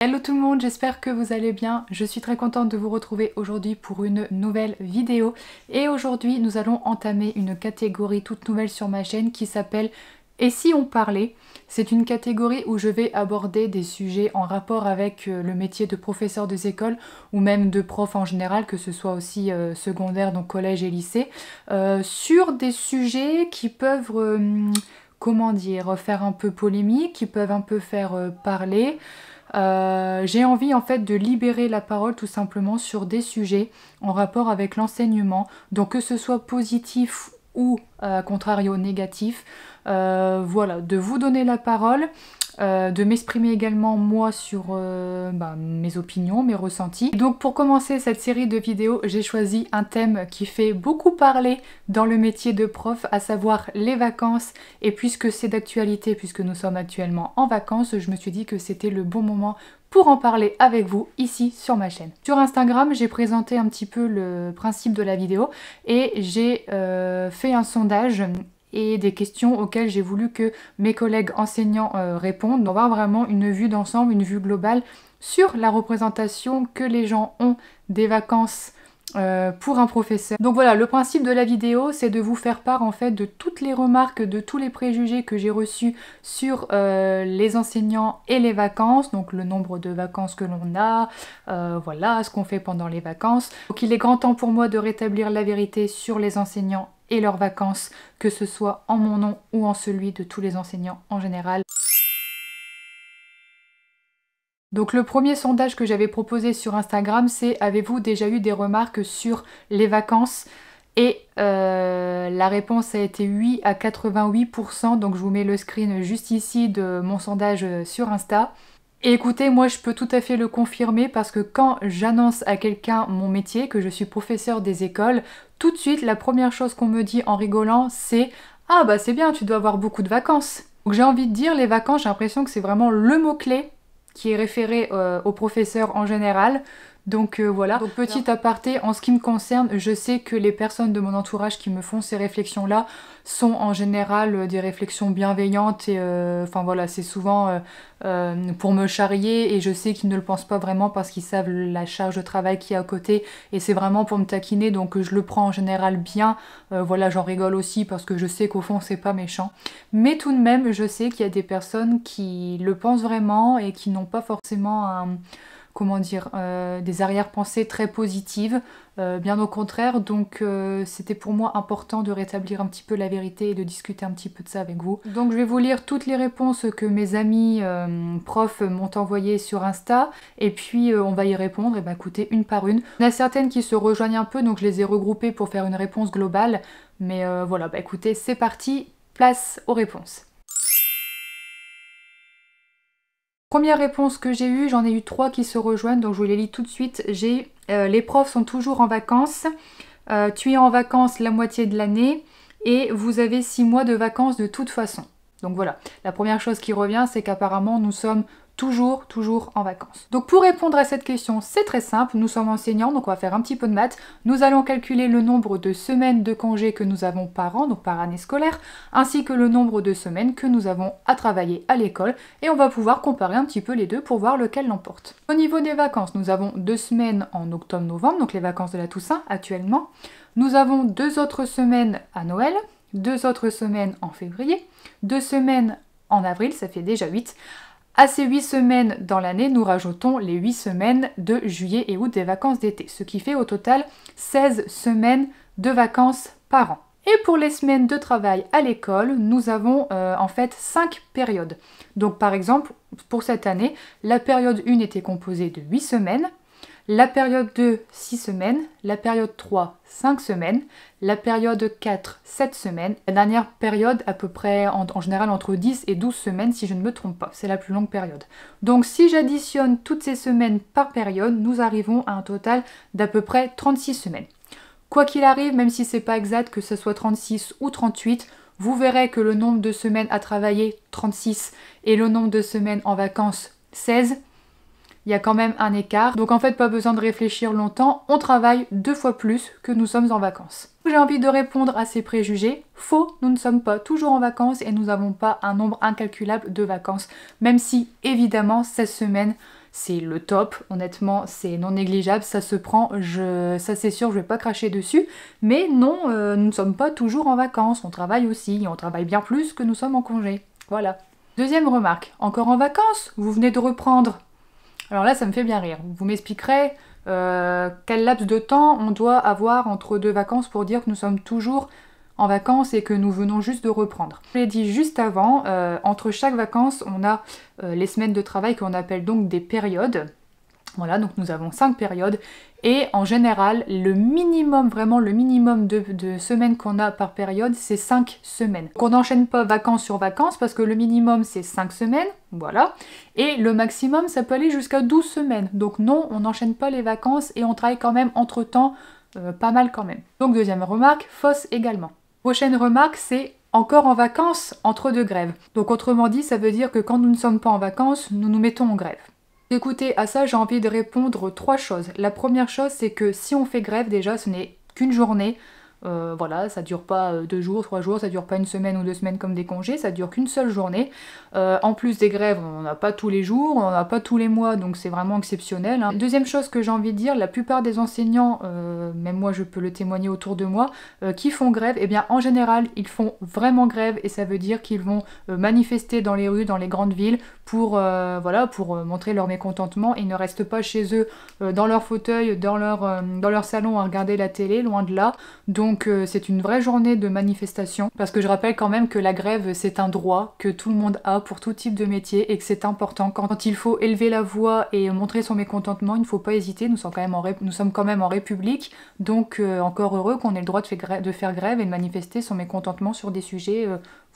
Hello tout le monde, j'espère que vous allez bien. Je suis très contente de vous retrouver aujourd'hui pour une nouvelle vidéo. Et aujourd'hui, nous allons entamer une catégorie toute nouvelle sur ma chaîne qui s'appelle « Et si on parlait ?» C'est une catégorie où je vais aborder des sujets en rapport avec le métier de professeur des écoles ou même de prof en général, que ce soit aussi secondaire, donc collège et lycée, sur des sujets qui peuvent, comment dire, faire un peu polémique, qui peuvent un peu faire parler. J'ai envie en fait de libérer la parole tout simplement sur des sujets en rapport avec l'enseignement, donc que ce soit positif ou à contrario négatif, voilà, de vous donner la parole, de m'exprimer également moi sur mes opinions, mes ressentis. Donc pour commencer cette série de vidéos, j'ai choisi un thème qui fait beaucoup parler dans le métier de prof, à savoir les vacances. Et puisque c'est d'actualité, puisque nous sommes actuellement en vacances, je me suis dit que c'était le bon moment pour en parler avec vous ici sur ma chaîne. Sur Instagram, j'ai présenté un petit peu le principe de la vidéo et j'ai fait un sondage et des questions auxquelles j'ai voulu que mes collègues enseignants répondent, pour avoir vraiment une vue d'ensemble, une vue globale sur la représentation que les gens ont des vacances pour un professeur. Donc voilà, le principe de la vidéo, c'est de vous faire part en fait de toutes les remarques, de tous les préjugés que j'ai reçus sur les enseignants et les vacances, donc le nombre de vacances que l'on a, voilà, ce qu'on fait pendant les vacances. Donc il est grand temps pour moi de rétablir la vérité sur les enseignants et leurs vacances, que ce soit en mon nom ou en celui de tous les enseignants en général. Donc le premier sondage que j'avais proposé sur Instagram, c'est « Avez-vous déjà eu des remarques sur les vacances ?» Et la réponse a été oui à 88%, donc je vous mets le screen juste ici de mon sondage sur Insta. Et écoutez, moi je peux tout à fait le confirmer parce que quand j'annonce à quelqu'un mon métier, que je suis professeur des écoles, tout de suite la première chose qu'on me dit en rigolant c'est « Ah bah c'est bien, tu dois avoir beaucoup de vacances ». Donc j'ai envie de dire, les vacances, j'ai l'impression que c'est vraiment le mot-clé qui est référé aux professeurs en général. Donc voilà, donc petit aparté, en ce qui me concerne, je sais que les personnes de mon entourage qui me font ces réflexions-là sont en général des réflexions bienveillantes et enfin voilà, c'est souvent pour me charrier et je sais qu'ils ne le pensent pas vraiment parce qu'ils savent la charge de travail qu'il y a à côté et c'est vraiment pour me taquiner, donc je le prends en général bien, voilà, j'en rigole aussi parce que je sais qu'au fond c'est pas méchant, mais tout de même je sais qu'il y a des personnes qui le pensent vraiment et qui n'ont pas forcément un... comment dire, des arrière-pensées très positives, bien au contraire, donc c'était pour moi important de rétablir un petit peu la vérité et de discuter un petit peu de ça avec vous. Donc je vais vous lire toutes les réponses que mes amis profs m'ont envoyées sur Insta, et puis on va y répondre, et ben écoutez, une par une. Il y en a certaines qui se rejoignent un peu, donc je les ai regroupées pour faire une réponse globale, mais voilà, bah écoutez, c'est parti, place aux réponses. Première réponse que j'ai eue, j'en ai eu 3 qui se rejoignent, donc je vous les lis tout de suite. J'ai les profs sont toujours en vacances, tu es en vacances la moitié de l'année et vous avez 6 mois de vacances de toute façon. Donc voilà, la première chose qui revient, c'est qu'apparemment nous sommes toujours en vacances. Donc pour répondre à cette question, c'est très simple, nous sommes enseignants, donc on va faire un petit peu de maths. Nous allons calculer le nombre de semaines de congés que nous avons par an, donc par année scolaire, ainsi que le nombre de semaines que nous avons à travailler à l'école, et on va pouvoir comparer un petit peu les deux pour voir lequel l'emporte. Au niveau des vacances, nous avons 2 semaines en octobre-novembre, donc les vacances de la Toussaint actuellement. Nous avons 2 autres semaines à Noël, 2 autres semaines en février, 2 semaines en avril, ça fait déjà 8. À ces 8 semaines dans l'année, nous rajoutons les 8 semaines de juillet et août des vacances d'été, ce qui fait au total 16 semaines de vacances par an. Et pour les semaines de travail à l'école, nous avons en fait 5 périodes. Donc par exemple, pour cette année, la période 1 était composée de 8 semaines, la période 2, 6 semaines, la période 3, 5 semaines, la période 4, 7 semaines, la dernière période à peu près en général entre 10 et 12 semaines si je ne me trompe pas, c'est la plus longue période. Donc si j'additionne toutes ces semaines par période, nous arrivons à un total d'à peu près 36 semaines. Quoi qu'il arrive, même si c'est pas exact que ce soit 36 ou 38, vous verrez que le nombre de semaines à travailler, 36, et le nombre de semaines en vacances, 16, il y a quand même un écart. Donc en fait, pas besoin de réfléchir longtemps, on travaille 2 fois plus que nous sommes en vacances. J'ai envie de répondre à ces préjugés. Faux, nous ne sommes pas toujours en vacances et nous n'avons pas un nombre incalculable de vacances. Même si, évidemment, 16 semaines, c'est le top, honnêtement, c'est non négligeable, ça se prend, ça c'est sûr, je vais pas cracher dessus, mais non, nous ne sommes pas toujours en vacances, on travaille aussi, et on travaille bien plus que nous sommes en congé. Voilà. Deuxième remarque, encore en vacances? Vous venez de reprendre. Alors là, ça me fait bien rire. Vous m'expliquerez quel laps de temps on doit avoir entre deux vacances pour dire que nous sommes toujours en vacances et que nous venons juste de reprendre. Je l'ai dit juste avant, entre chaque vacances, on a les semaines de travail qu'on appelle donc des périodes. Voilà, donc nous avons 5 périodes et en général, le minimum, vraiment le minimum de semaines qu'on a par période, c'est 5 semaines. Donc on n'enchaîne pas vacances sur vacances parce que le minimum c'est 5 semaines, voilà, et le maximum ça peut aller jusqu'à 12 semaines. Donc non, on n'enchaîne pas les vacances et on travaille quand même entre temps, pas mal quand même. Donc deuxième remarque, fausse également. Prochaine remarque, c'est encore en vacances entre deux grèves. Donc autrement dit, ça veut dire que quand nous ne sommes pas en vacances, nous nous mettons en grève. Écoutez, à ça j'ai envie de répondre 3 choses. La première chose, c'est que si on fait grève, déjà ce n'est qu'une journée. Voilà, ça dure pas 2 jours, 3 jours, ça dure pas une semaine ou 2 semaines comme des congés, ça dure qu'une seule journée. En plus des grèves, on n'en a pas tous les jours, on n'en a pas tous les mois, donc c'est vraiment exceptionnel, hein. Deuxième chose que j'ai envie de dire, la plupart des enseignants, même moi je peux le témoigner autour de moi, qui font grève, eh bien en général ils font vraiment grève et ça veut dire qu'ils vont manifester dans les rues, dans les grandes villes pour, voilà, pour montrer leur mécontentement. Ils ne restent pas chez eux dans leur fauteuil, dans leur salon à regarder la télé, loin de là. Donc c'est une vraie journée de manifestation, parce que je rappelle quand même que la grève c'est un droit que tout le monde a pour tout type de métier et que c'est important. Quand il faut élever la voix et montrer son mécontentement, il ne faut pas hésiter, nous sommes quand même en République, donc encore heureux qu'on ait le droit de faire grève et de manifester son mécontentement sur des sujets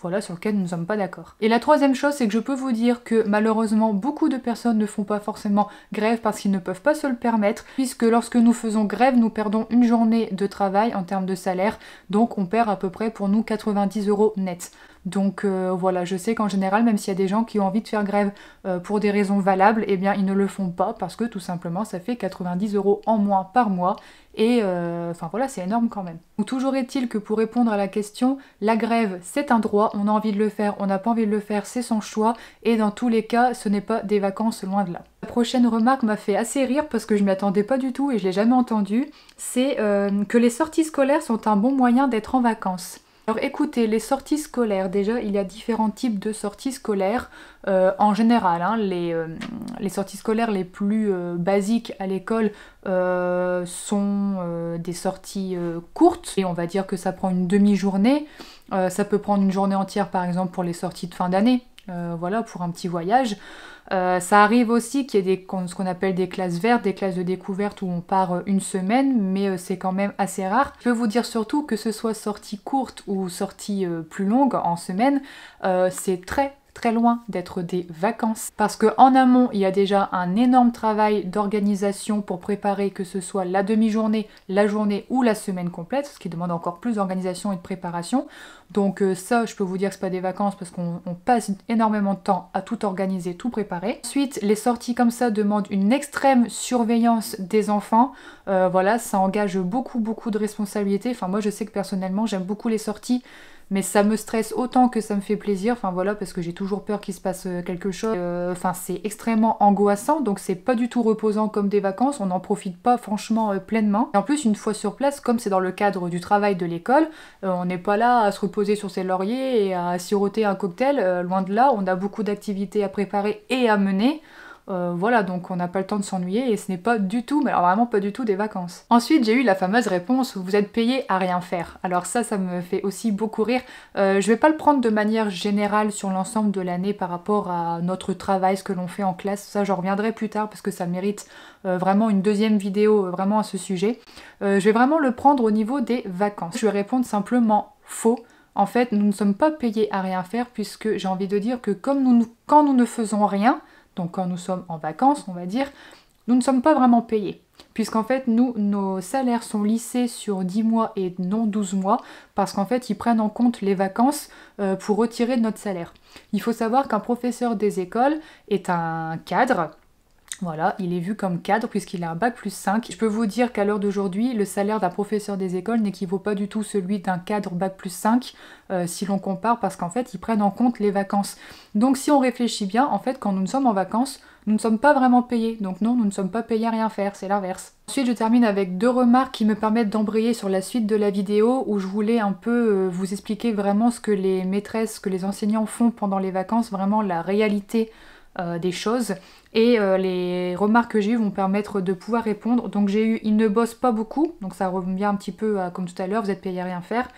voilà, sur lesquels nous ne sommes pas d'accord. Et la troisième chose, c'est que je peux vous dire que malheureusement, beaucoup de personnes ne font pas forcément grève parce qu'ils ne peuvent pas se le permettre, puisque lorsque nous faisons grève, nous perdons une journée de travail en termes de salaire, donc on perd à peu près pour nous 90 € net. Donc voilà, je sais qu'en général, même s'il y a des gens qui ont envie de faire grève pour des raisons valables, eh bien ils ne le font pas parce que tout simplement ça fait 90 € en moins par mois et enfin voilà, c'est énorme quand même. Donc toujours est-il que pour répondre à la question, la grève c'est un droit, on a envie de le faire, on n'a pas envie de le faire, c'est son choix et dans tous les cas, ce n'est pas des vacances, loin de là. La prochaine remarque m'a fait assez rire parce que je m'y attendais pas du tout et je l'ai jamais entendue, c'est que les sorties scolaires sont un bon moyen d'être en vacances. Alors écoutez, les sorties scolaires, déjà il y a différents types de sorties scolaires en général, hein, les sorties scolaires les plus basiques à l'école sont des sorties courtes et on va dire que ça prend une demi-journée, ça peut prendre une journée entière par exemple pour les sorties de fin d'année, voilà, pour un petit voyage. Ça arrive aussi qu'il y ait ce qu'on appelle des classes vertes, des classes de découverte où on part une semaine, mais c'est quand même assez rare. Je peux vous dire surtout que ce soit sortie courte ou sortie plus longue en semaine, c'est très loin d'être des vacances. Parce qu'en amont, il y a déjà un énorme travail d'organisation pour préparer que ce soit la demi-journée, la journée ou la semaine complète, ce qui demande encore plus d'organisation et de préparation. Donc ça, je peux vous dire que c'est pas des vacances parce qu'on passe énormément de temps à tout organiser, tout préparer. Ensuite, les sorties comme ça demandent une extrême surveillance des enfants. Voilà, ça engage beaucoup de responsabilités. Enfin, moi, je sais que personnellement, j'aime beaucoup les sorties, mais ça me stresse autant que ça me fait plaisir, enfin voilà, parce que j'ai toujours peur qu'il se passe quelque chose. Enfin, c'est extrêmement angoissant, donc c'est pas du tout reposant comme des vacances, on n'en profite pas franchement pleinement. Et en plus, une fois sur place, comme c'est dans le cadre du travail de l'école, on n'est pas là à se reposer sur ses lauriers et à siroter un cocktail, loin de là, on a beaucoup d'activités à préparer et à mener. Voilà, donc on n'a pas le temps de s'ennuyer et ce n'est pas du tout, mais alors vraiment pas du tout des vacances. Ensuite, j'ai eu la fameuse réponse « vous êtes payé à rien faire ». Alors ça me fait aussi beaucoup rire. Je vais pas le prendre de manière générale sur l'ensemble de l'année par rapport à notre travail, ce que l'on fait en classe. Ça, j'en reviendrai plus tard parce que ça mérite vraiment une deuxième vidéo vraiment à ce sujet. Je vais vraiment le prendre au niveau des vacances. Je vais répondre simplement faux. En fait, nous ne sommes pas payés à rien faire puisque j'ai envie de dire que comme quand nous ne faisons rien, donc quand nous sommes en vacances, on va dire, nous ne sommes pas vraiment payés. Puisqu'en fait, nos salaires sont lissés sur 10 mois et non 12 mois, parce qu'en fait, ils prennent en compte les vacances pour retirer de notre salaire. Il faut savoir qu'un professeur des écoles est un cadre. Voilà, il est vu comme cadre puisqu'il a un bac+5. Je peux vous dire qu'à l'heure d'aujourd'hui, le salaire d'un professeur des écoles n'équivaut pas du tout celui d'un cadre bac+5 si l'on compare, parce qu'en fait, ils prennent en compte les vacances. Donc si on réfléchit bien, en fait, quand nous sommes en vacances, nous ne sommes pas vraiment payés. Donc non, nous ne sommes pas payés à rien faire, c'est l'inverse. Ensuite, je termine avec 2 remarques qui me permettent d'embrayer sur la suite de la vidéo où je voulais un peu vous expliquer vraiment ce que les maîtresses, ce que les enseignants font pendant les vacances, vraiment la réalité des choses. Et les remarques que j'ai eues vont permettre de pouvoir répondre. Donc j'ai eu, ils ne bossent pas beaucoup, donc ça revient un petit peu à, comme tout à l'heure, vous êtes payé à rien faire.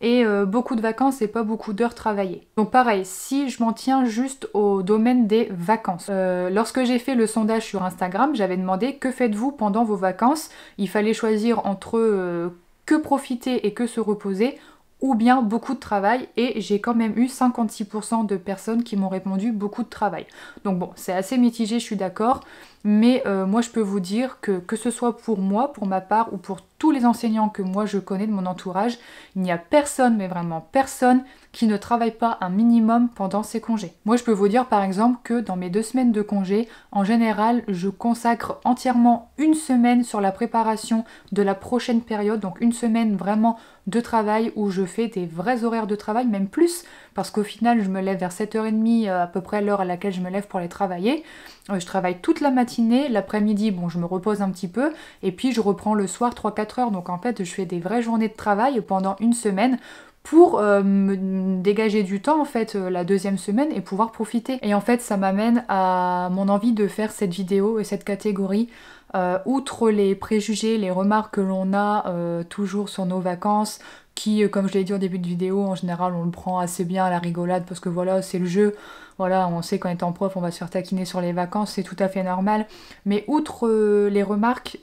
Et beaucoup de vacances et pas beaucoup d'heures travaillées. Donc pareil, si je m'en tiens juste au domaine des vacances. Lorsque j'ai fait le sondage sur Instagram, j'avais demandé que faites-vous pendant vos vacances. Il fallait choisir entre que profiter et que se reposer, ou bien beaucoup de travail, et j'ai quand même eu 56% de personnes qui m'ont répondu beaucoup de travail. Donc bon, c'est assez mitigé, je suis d'accord, mais moi je peux vous dire que ce soit pour moi, pour ma part, ou pour tous les enseignants que moi je connais de mon entourage, il n'y a personne, mais vraiment personne, qui ne travaille pas un minimum pendant ses congés. Moi je peux vous dire par exemple que dans mes 2 semaines de congé, en général, je consacre entièrement une semaine sur la préparation de la prochaine période, donc une semaine vraiment de travail où je fais des vrais horaires de travail, même plus, parce qu'au final je me lève vers 7h30, à peu près l'heure à laquelle je me lève pour aller travailler. Je travaille toute la matinée, l'après-midi, bon je me repose un petit peu, et puis je reprends le soir 3-4 heures, donc en fait je fais des vraies journées de travail pendant une semaine, pour me dégager du temps en fait la 2e semaine et pouvoir profiter. Et en fait ça m'amène à mon envie de faire cette vidéo et cette catégorie. Outre les préjugés, les remarques que l'on a toujours sur nos vacances, qui comme je l'ai dit au début de vidéo, en général on le prend assez bien à la rigolade parce que voilà c'est le jeu, voilà on sait qu'en étant prof on va se faire taquiner sur les vacances, c'est tout à fait normal. Mais outre les remarques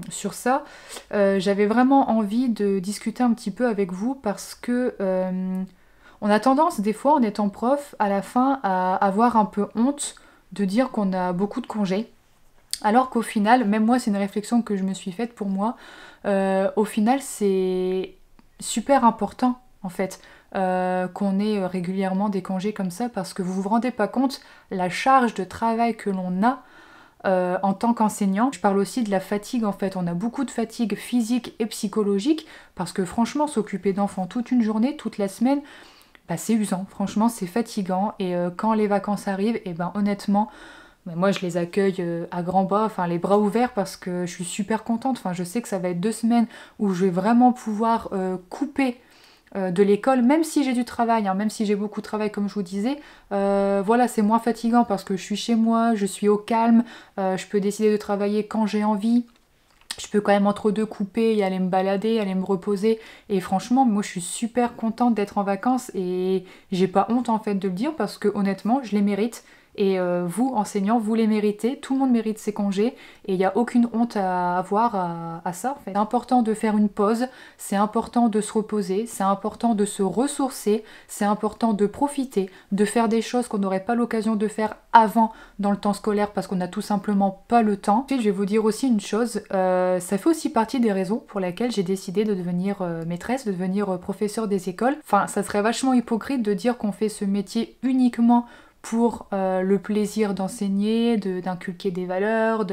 sur ça, j'avais vraiment envie de discuter un petit peu avec vous parce que on a tendance des fois en étant prof à la fin à avoir un peu honte de dire qu'on a beaucoup de congés. Alors qu'au final, même moi c'est une réflexion que je me suis faite pour moi, au final c'est super important en fait qu'on ait régulièrement des congés comme ça parce que vous vous rendez pas compte la charge de travail que l'on a en tant qu'enseignant. Je parle aussi de la fatigue en fait, on a beaucoup de fatigue physique et psychologique parce que franchement s'occuper d'enfants toute une journée, toute la semaine, bah, c'est usant, franchement c'est fatigant et quand les vacances arrivent, et ben honnêtement, mais moi je les accueille à grands bras, enfin les bras ouverts parce que je suis super contente. Enfin je sais que ça va être 2 semaines où je vais vraiment pouvoir couper de l'école, même si j'ai du travail, hein, même si j'ai beaucoup de travail comme je vous disais. Voilà, c'est moins fatigant parce que je suis chez moi, je suis au calme, je peux décider de travailler quand j'ai envie. Je peux quand même entre deux couper et aller me balader, aller me reposer. Et franchement, moi je suis super contente d'être en vacances et j'ai pas honte en fait de le dire parce que honnêtement, je les mérite. Et vous, enseignants, vous les méritez, tout le monde mérite ses congés et il n'y a aucune honte à avoir à ça en fait. C'est important de faire une pause, c'est important de se reposer, c'est important de se ressourcer, c'est important de profiter, de faire des choses qu'on n'aurait pas l'occasion de faire avant dans le temps scolaire parce qu'on n'a tout simplement pas le temps. Ensuite, je vais vous dire aussi une chose, ça fait aussi partie des raisons pour lesquelles j'ai décidé de devenir maîtresse, de devenir professeur des écoles. Enfin, ça serait vachement hypocrite de dire qu'on fait ce métier uniquement pour le plaisir d'enseigner, d'inculquer des valeurs,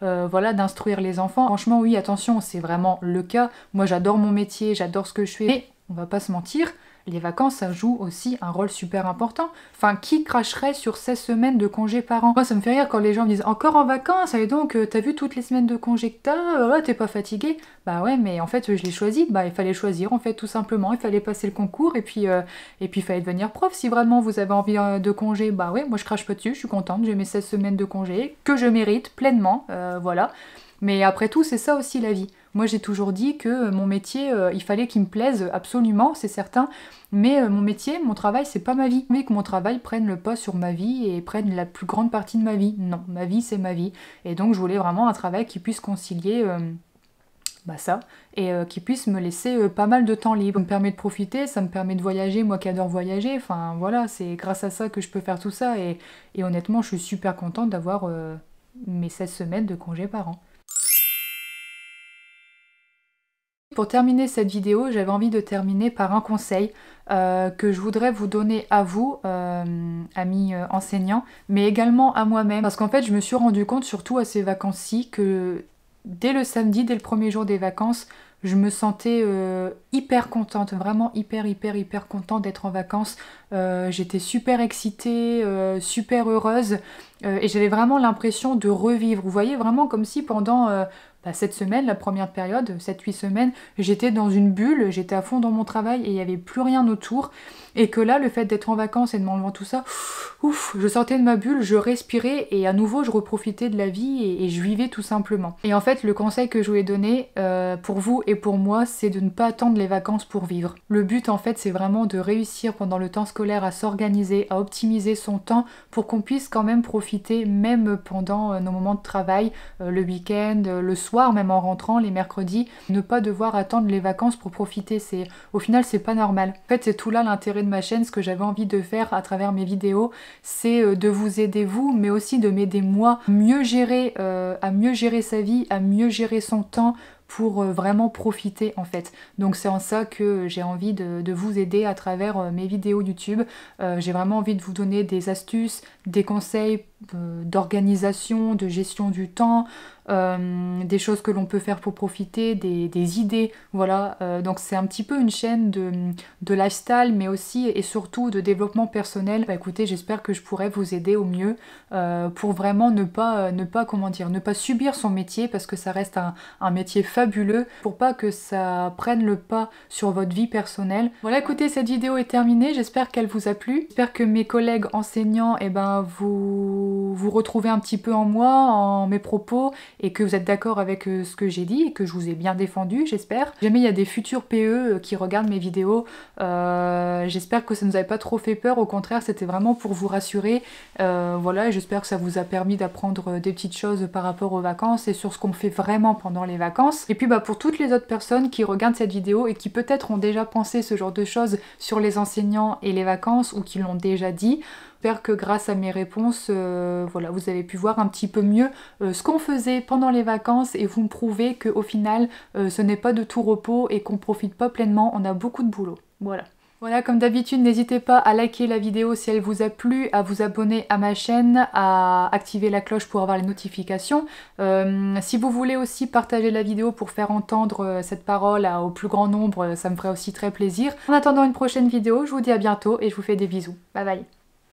voilà, d'instruire les enfants. Franchement, oui, attention, c'est vraiment le cas. Moi, j'adore mon métier, j'adore ce que je fais. Mais on va pas se mentir, les vacances, ça joue aussi un rôle super important. Enfin, qui cracherait sur 16 semaines de congés par an? Moi, ça me fait rire quand les gens me disent « Encore en vacances? Et donc, t'as vu toutes les semaines de congés que t'as? T'es pas fatigué ?» Bah ouais, mais en fait, je l'ai choisi. Bah, il fallait choisir, en fait, tout simplement. Il fallait passer le concours et puis il fallait devenir prof. Si vraiment vous avez envie de congés, bah ouais, moi, je crache pas dessus. Je suis contente. J'ai mes 16 semaines de congés que je mérite pleinement. Voilà. Mais après tout, c'est ça aussi la vie. Moi, j'ai toujours dit que mon métier, il fallait qu'il me plaise absolument, c'est certain. Mais mon métier, mon travail, c'est pas ma vie. J'ai envie que mon travail prenne le pas sur ma vie et prenne la plus grande partie de ma vie. Non, ma vie, c'est ma vie. Et donc, je voulais vraiment un travail qui puisse concilier ça, et qui puisse me laisser pas mal de temps libre. Ça me permet de profiter, ça me permet de voyager, moi qui adore voyager. Enfin, voilà, c'est grâce à ça que je peux faire tout ça. Et honnêtement, je suis super contente d'avoir mes 16 semaines de congés par an. Pour terminer cette vidéo, j'avais envie de terminer par un conseil que je voudrais vous donner à vous, amis enseignants, mais également à moi-même. Parce qu'en fait, je me suis rendu compte, surtout à ces vacances-ci, que dès le samedi, dès le premier jour des vacances, je me sentais hyper contente, vraiment hyper contente d'être en vacances. J'étais super excitée, super heureuse et j'avais vraiment l'impression de revivre. Vous voyez, vraiment comme si pendant cette semaine, la première période, 7-8 semaines, j'étais dans une bulle, j'étais à fond dans mon travail et il n'y avait plus rien autour. Et que là, le fait d'être en vacances et de m'enlever tout ça, ouf, je sortais de ma bulle, je respirais et à nouveau je reprofitais de la vie et je vivais tout simplement. Et en fait, le conseil que je vous ai donné pour vous et pour moi, c'est de ne pas attendre les vacances pour vivre. Le but en fait, c'est vraiment de réussir pendant le temps scolaire à s'organiser, à optimiser son temps pour qu'on puisse quand même profiter même pendant nos moments de travail, le week-end, le soir, même en rentrant, les mercredis, ne pas devoir attendre les vacances pour profiter. Au final, c'est pas normal. En fait, c'est tout là l'intérêt de ma chaîne, ce que j'avais envie de faire à travers mes vidéos, c'est de vous aider vous, mais aussi de m'aider moi à mieux gérer sa vie, à mieux gérer son temps pour vraiment profiter en fait. Donc c'est en ça que j'ai envie de vous aider à travers mes vidéos YouTube. J'ai vraiment envie de vous donner des astuces, des conseils d'organisation, de gestion du temps, des choses que l'on peut faire pour profiter, des idées, voilà. Donc c'est un petit peu une chaîne de lifestyle, mais aussi et surtout de développement personnel. Bah écoutez, j'espère que je pourrai vous aider au mieux pour vraiment ne pas subir son métier, parce que ça reste un métier fabuleux, pour pas que ça prenne le pas sur votre vie personnelle. Voilà, écoutez, cette vidéo est terminée, j'espère qu'elle vous a plu. J'espère que mes collègues enseignants, vous retrouvez un petit peu en moi, en mes propos, et que vous êtes d'accord avec ce que j'ai dit, et que je vous ai bien défendu, j'espère. Si jamais il y a des futurs PE qui regardent mes vidéos, j'espère que ça ne nous avait pas trop fait peur, au contraire, c'était vraiment pour vous rassurer. Voilà, et j'espère que ça vous a permis d'apprendre des petites choses par rapport aux vacances et sur ce qu'on fait vraiment pendant les vacances. Et puis pour toutes les autres personnes qui regardent cette vidéo et qui peut-être ont déjà pensé ce genre de choses sur les enseignants et les vacances, ou qui l'ont déjà dit, j'espère que grâce à mes réponses, voilà, vous avez pu voir un petit peu mieux ce qu'on faisait pendant les vacances, et vous me prouvez qu'au final, ce n'est pas de tout repos et qu'on profite pas pleinement, on a beaucoup de boulot. Voilà. Voilà, comme d'habitude, n'hésitez pas à liker la vidéo si elle vous a plu, à vous abonner à ma chaîne, à activer la cloche pour avoir les notifications. Si vous voulez aussi partager la vidéo pour faire entendre cette parole au plus grand nombre, ça me ferait aussi très plaisir. En attendant une prochaine vidéo, je vous dis à bientôt et je vous fais des bisous. Bye bye.